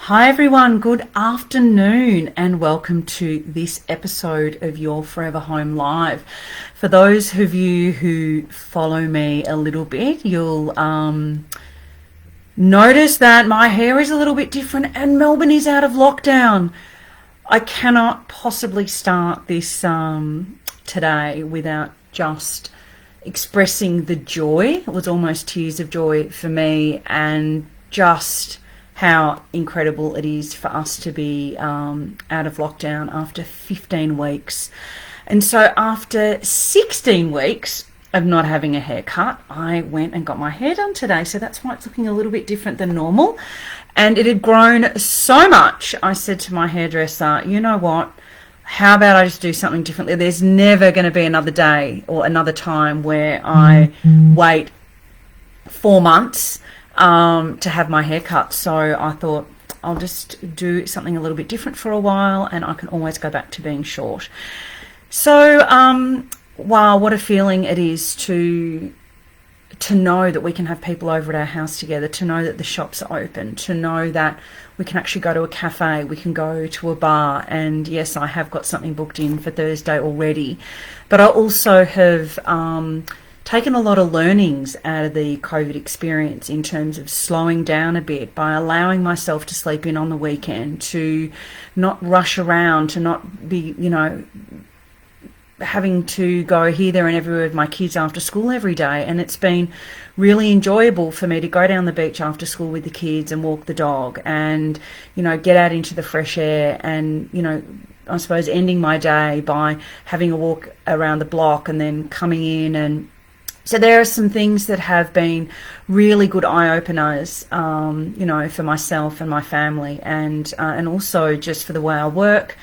Hi everyone, good afternoon and welcome to this episode of Your Forever Home Live. For those of you who follow me a little bit, you'll notice that my hair is a little bit different and Melbourne is out of lockdown. I cannot possibly start this today without just expressing the joy. It was almost tears of joy for me, and just how incredible it is for us to be out of lockdown after 15 weeks. And so after 16 weeks of not having a haircut, I went and got my hair done today. So that's why it's looking a little bit different than normal. And it had grown so much, I said to my hairdresser, you know what? How about I just do something differently? There's never going to be another day or another time where I wait 4 months to have my hair cut. So I thought I'll just do something a little bit different for a while, and I can always go back to being short. So wow, what a feeling it is to know that we can have people over at our house together, to know that the shops are open, to know that we can actually go to a cafe, we can go to a bar. And yes, I have got something booked in for Thursday already, but I also have taken a lot of learnings out of the COVID experience in terms of slowing down a bit by allowing myself to sleep in on the weekend, to not rush around, to not be, having to go here, there and everywhere with my kids after school every day. And it's been really enjoyable for me to go down the beach after school with the kids and walk the dog and, get out into the fresh air and, I suppose ending my day by having a walk around the block and then coming in. And so there are some things that have been really good eye-openers, for myself and my family, and also just for the way I work.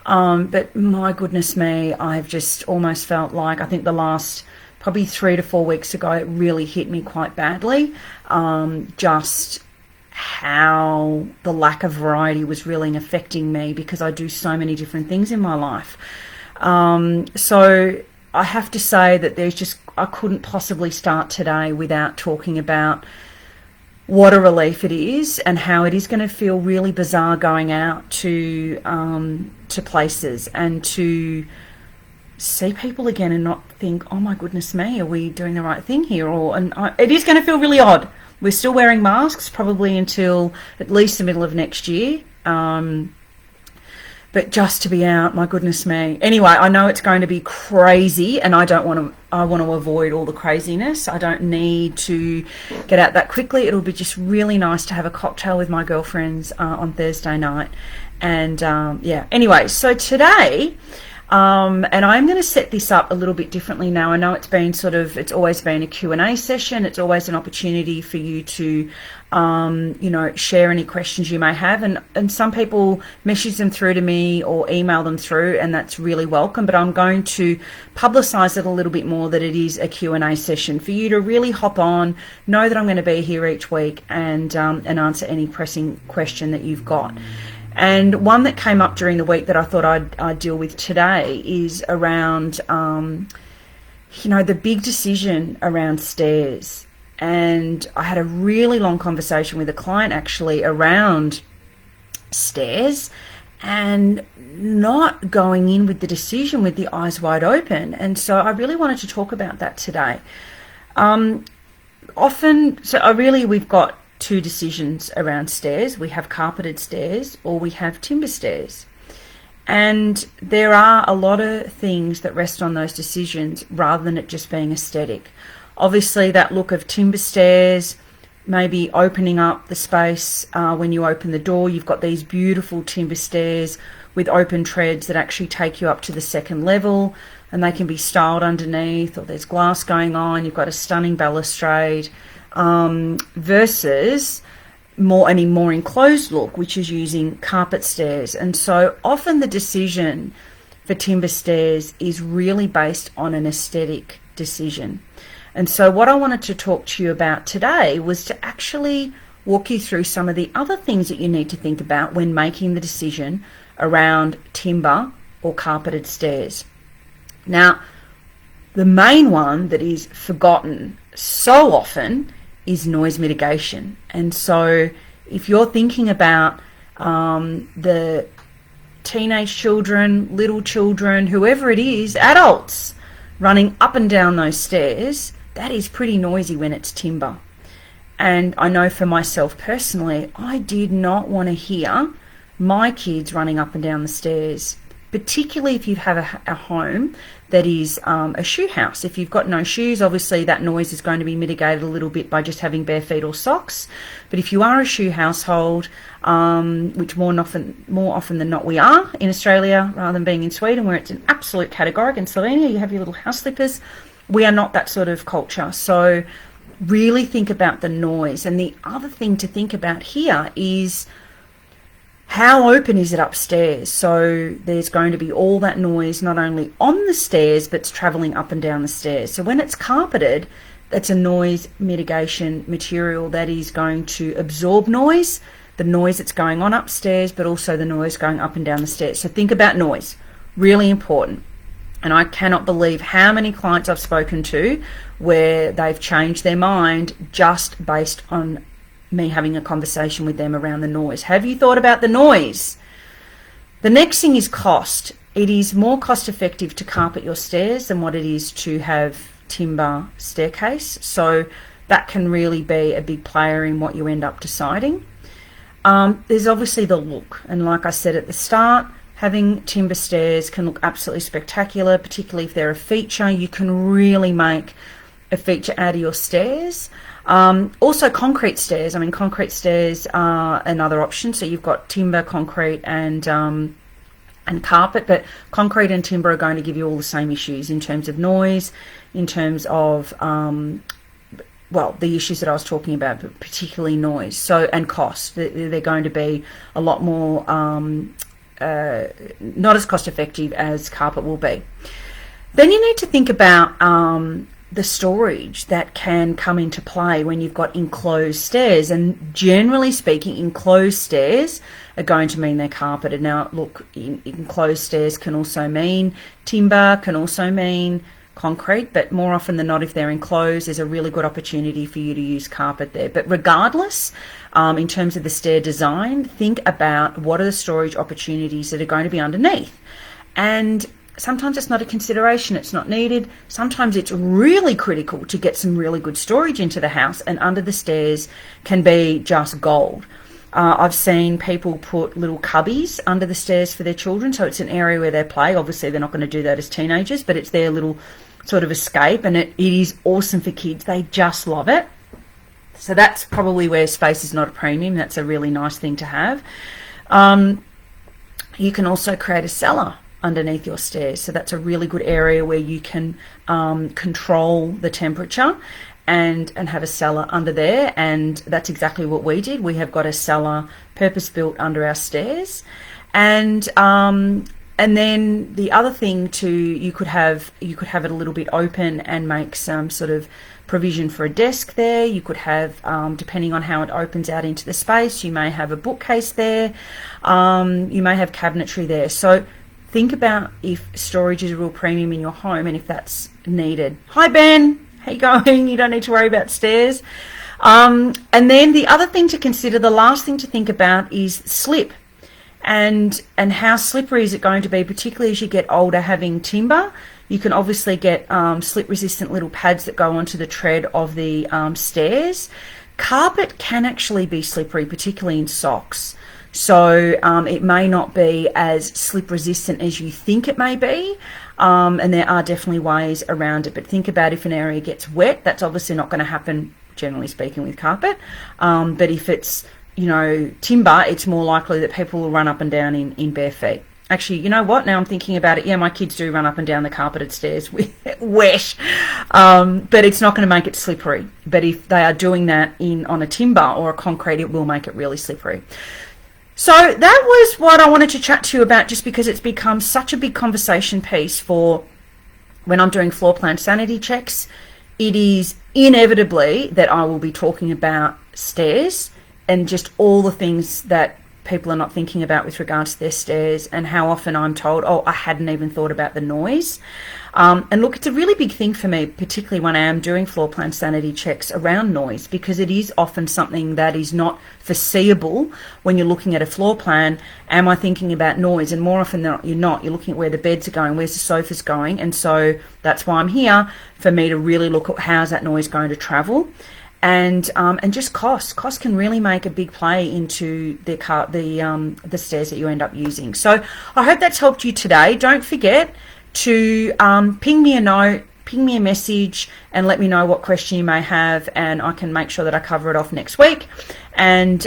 But my goodness me, I've just almost felt like, I think the last probably 3 to 4 weeks ago, it really hit me quite badly. Just how the lack of variety was really affecting me, because I do so many different things in my life. So I have to say that I couldn't possibly start today without talking about what a relief it is, and how it is going to feel really bizarre going out to places and to see people again and not think, oh my goodness me, are we doing the right thing here? It is going to feel really odd. We're still wearing masks probably until at least the middle of next year. But just to be out, my goodness me. Anyway, I know it's going to be crazy, and I want to avoid all the craziness. I don't need to get out that quickly. It'll be just really nice to have a cocktail with my girlfriends on Thursday night. And anyway, so today, and I'm going to set this up a little bit differently now. I know it's always been a Q&A session. It's always an opportunity for you to, share any questions you may have. And some people message them through to me or email them through, and that's really welcome. But I'm going to publicize it a little bit more, that it is a Q&A session for you to really hop on, know that I'm going to be here each week and answer any pressing question that you've got. And one that came up during the week that I thought I'd deal with today is around, the big decision around stairs. And I had a really long conversation with a client actually around stairs, and not going in with the decision with the eyes wide open. And so I really wanted to talk about that today. We've got 2 decisions around stairs. We have carpeted stairs, or we have timber stairs. And there are a lot of things that rest on those decisions rather than it just being aesthetic. Obviously, that look of timber stairs, maybe opening up the space when you open the door. You've got these beautiful timber stairs with open treads that actually take you up to the 2nd level, and they can be styled underneath, or there's glass going on. You've got a stunning balustrade, versus more enclosed look, which is using carpet stairs. And so often the decision for timber stairs is really based on an aesthetic decision. And so what I wanted to talk to you about today was to actually walk you through some of the other things that you need to think about when making the decision around timber or carpeted stairs. Now, the main one that is forgotten so often is noise mitigation. And so if you're thinking about the teenage children, little children, whoever it is, adults running up and down those stairs, that is pretty noisy when it's timber. And I know for myself personally, I did not want to hear my kids running up and down the stairs, particularly if you have a home that is a shoe house. If you've got no shoes, obviously that noise is going to be mitigated a little bit by just having bare feet or socks. But if you are a shoe household, which more often than not we are in Australia, rather than being in Sweden where it's an absolute categoric, in Slovenia you have your little house slippers, we are not that sort of culture. So really think about the noise. And the other thing to think about here is, how open is it upstairs? So there's going to be all that noise not only on the stairs, but it's travelling up and down the stairs. So when it's carpeted, that's a noise mitigation material that is going to absorb noise, the noise that's going on upstairs, but also the noise going up and down the stairs. So think about noise, really important. And I cannot believe how many clients I've spoken to where they've changed their mind just based on me having a conversation with them around the noise. Have you thought about the noise? The next thing is cost. It is more cost effective to carpet your stairs than what it is to have timber staircase. So that can really be a big player in what you end up deciding. There's obviously the look. And like I said at the start, having timber stairs can look absolutely spectacular, particularly if they're a feature. You can really make a feature out of your stairs. Also concrete stairs. I mean, concrete stairs are another option. So you've got timber, concrete and carpet, but concrete and timber are going to give you all the same issues in terms of noise, in terms of, well, the issues that I was talking about, but particularly noise. So, and cost. They're going to be a lot more, not as cost effective as carpet will be. Then you need to think about the storage that can come into play when you've got enclosed stairs. And generally speaking, enclosed stairs are going to mean they're carpeted. Now, look, enclosed stairs can also mean timber, can also mean concrete, but more often than not, if they're enclosed, there's a really good opportunity for you to use carpet there. But regardless, in terms of the stair design, think about what are the storage opportunities that are going to be underneath. And sometimes it's not a consideration, it's not needed. Sometimes it's really critical to get some really good storage into the house, and under the stairs can be just gold. I've seen people put little cubbies under the stairs for their children, so it's an area where they play. Obviously they're not going to do that as teenagers, but it's their little sort of escape, and it is awesome for kids. They just love it. So that's probably where space is not a premium. That's a really nice thing to have. You can also create a cellar underneath your stairs, so that's a really good area where you can control the temperature and have a cellar under there. And that's exactly what we did. We have got a cellar purpose built under our stairs. And then the other thing too, you could have it a little bit open and make some sort of provision for a desk there. You could have, depending on how it opens out into the space, you may have a bookcase there. You may have cabinetry there. So think about if storage is a real premium in your home and if that's needed. Hi Ben, how you going? You don't need to worry about stairs. And then the other thing to consider, the last thing to think about, is slip. And how slippery is it going to be, particularly as you get older having timber. You can obviously get slip resistant little pads that go onto the tread of the stairs. Carpet can actually be slippery, particularly in socks. So it may not be as slip resistant as you think it may be, and there are definitely ways around it. But think about if an area gets wet, that's obviously not going to happen, generally speaking, with carpet. But if it's, you know, timber, it's more likely that people will run up and down in bare feet. Actually, you know what? Now I'm thinking about it. Yeah, my kids do run up and down the carpeted stairs with wet, but it's not going to make it slippery. But if they are doing that on a timber or a concrete, it will make it really slippery. So that was what I wanted to chat to you about, just because it's become such a big conversation piece for when I'm doing floor plan sanity checks. It is inevitably that I will be talking about stairs and just all the things that people are not thinking about with regards to their stairs, and how often I'm told, oh, I hadn't even thought about the noise. And look, it's a really big thing for me, particularly when I am doing floor plan sanity checks around noise, because it is often something that is not foreseeable when you're looking at a floor plan. Am I thinking about noise? And more often than you're not. You're looking at where the beds are going, where's the sofas going, and so that's why I'm here, for me to really look at how's that noise going to travel. And just cost. Cost can really make a big play into the stairs that you end up using. So I hope that's helped you today. Don't forget to ping me a note, ping me a message, and let me know what question you may have, and I can make sure that I cover it off next week. And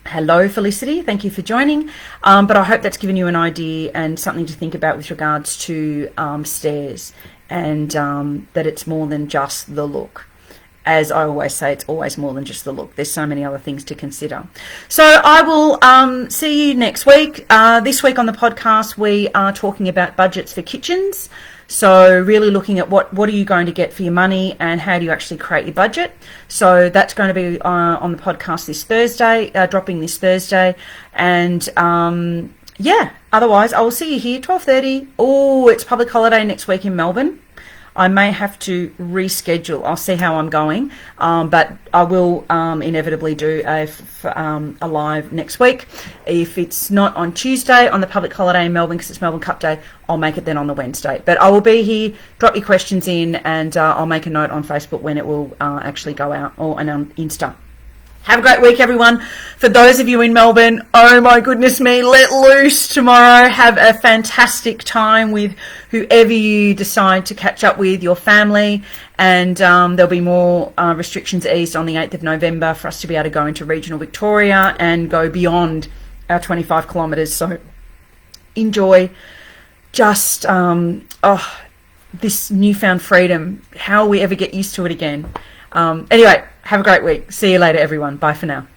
hello, Felicity. Thank you for joining. But I hope that's given you an idea and something to think about with regards to stairs, and that it's more than just the look. As I always say, it's always more than just the look. There's so many other things to consider. So I will see you next week. This week on the podcast, we are talking about budgets for kitchens. So really looking at what are you going to get for your money, and how do you actually create your budget. So that's going to be on the podcast this Thursday, dropping this Thursday. And yeah, otherwise I will see you here 12:30. Oh, it's public holiday next week in Melbourne. I may have to reschedule. I'll see how I'm going, but I will inevitably do a live next week. If it's not on Tuesday on the public holiday in Melbourne, because it's Melbourne Cup Day, I'll make it then on the Wednesday. But I will be here. Drop your questions in, and I'll make a note on Facebook when it will actually go out, or and on Insta. Have a great week, everyone. For those of you in Melbourne, oh my goodness me, let loose tomorrow. Have a fantastic time with whoever you decide to catch up with, your family. And there'll be more restrictions eased on the 8th of November for us to be able to go into regional Victoria and go beyond our 25 kilometres. So enjoy just this newfound freedom. How will we ever get used to it again? Anyway, have a great week. See you later, everyone. Bye for now.